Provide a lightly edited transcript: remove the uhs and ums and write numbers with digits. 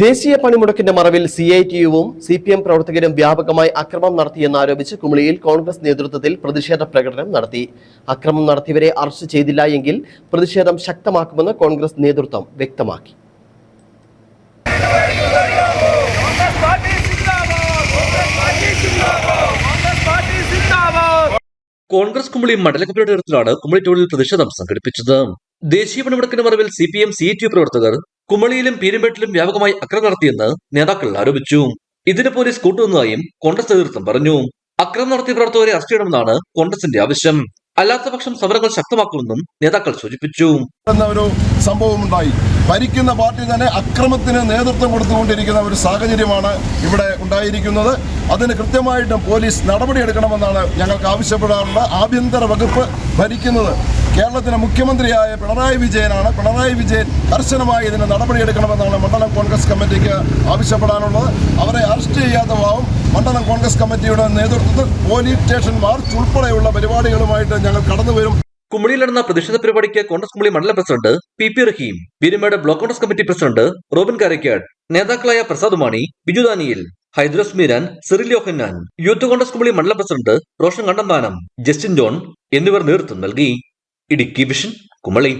ദേശീയ പണിമുടക്കിന്റെ മറവിൽ സിഐടിയുവും സിപിഎം പ്രവർത്തകരും വ്യാപകമായി അക്രമം നടത്തിയെന്നാരോപിച്ച് കുമളിയിൽ കോൺഗ്രസ് നേതൃത്വത്തിൽ പ്രതിഷേധ പ്രകടനം നടത്തി. അക്രമം നടത്തിയവരെ അറസ്റ്റ് ചെയ്തില്ല എങ്കിൽ പ്രതിഷേധം ശക്തമാക്കുമെന്ന് കോൺഗ്രസ് നേതൃത്വം വ്യക്തമാക്കി. കോൺഗ്രസ് കുമളി മണ്ഡല കമ്മിറ്റിയുടെ നേതൃത്വത്തിലാണ് കുമളി ടൗണിൽ പ്രതിഷേധം സംഘടിപ്പിച്ചത്. ദേശീയ പണിമുടക്കിന്റെ മറവിൽ സിപിഎം സിഐടിയു പ്രവർത്തകർ കുമളിയിലും പീരുമേട്ടിലും വ്യാപകമായി അക്രമം നടത്തിയെന്ന് നേതാക്കൾ ആരോപിച്ചു. ഇതിന് പോലീസ് കൂട്ടുനിന്നതായും കോൺഗ്രസ് നേതൃത്വം പറഞ്ഞു. അക്രമം നടത്തിയ പ്രവർത്തകരെ അറസ്റ്റ് ചെയ്യണമെന്നാണ് കോൺഗ്രസിന്റെ ആവശ്യം. അല്ലാത്തപക്ഷം സമരങ്ങൾ ശക്തമാക്കുമെന്നും നേതാക്കൾ സൂചിപ്പിച്ചു. ഒരു സംഭവമുണ്ടായി. ഭരിക്കുന്ന പാർട്ടി തന്നെ അക്രമത്തിന് നേതൃത്വം കൊടുത്തുകൊണ്ടിരിക്കുന്ന ഒരു സാഹചര്യമാണ് ഇവിടെ ഉണ്ടായിരിക്കുന്നത്. അതിന് കൃത്യമായിട്ടും പോലീസ് നടപടിയെടുക്കണമെന്നാണ് ഞങ്ങൾക്ക് ആവശ്യപ്പെടാറുള്ളത്. ആഭ്യന്തര വകുപ്പ് ഭരിക്കുന്നത് കേരളത്തിലെ മുഖ്യമന്ത്രിയായ പിണറായി വിജയനാണ്. പിണറായി വിജയൻ കർശനമായി ഇതിന് നടപടിയെടുക്കണമെന്നാണ് മണ്ഡലം കോൺഗ്രസ് കമ്മിറ്റിക്ക് ആവശ്യപ്പെടാനുള്ളത്. അവരെ അറസ്റ്റ് ചെയ്യാത്ത ഭാവം മണ്ഡലം കോൺഗ്രസ് കമ്മിറ്റിയുടെ നേതൃത്വത്തിൽ പോലീസ് സ്റ്റേഷൻ മാർച്ച് ഉൾപ്പെടെയുള്ള പരിപാടികളുമായിട്ട് ഞങ്ങൾ കടന്നുവരും. കുമളിയിൽ നടന്ന പ്രതിഷേധ പരിപാടിക്ക് കോൺഗ്രസ് കുമളി മണ്ഡലം president P Rahim, Peerumedu block Congress committee president Robin Karakkad, നേതാക്കളായ പ്രസാദ് മാണി, ബിജു ദാനിയേൽ, ഹൈദ്രസ് മീരാൻ, സിറിൽ യോഹന്നാൻ, യൂത്ത് കോൺഗ്രസ് കുമളി മണ്ഡലം president Roshan Kandanthanam, Justin John എന്നിവർ നേതൃത്വം നൽകി. ഇടുക്കി വിഷൻ, കുമളി.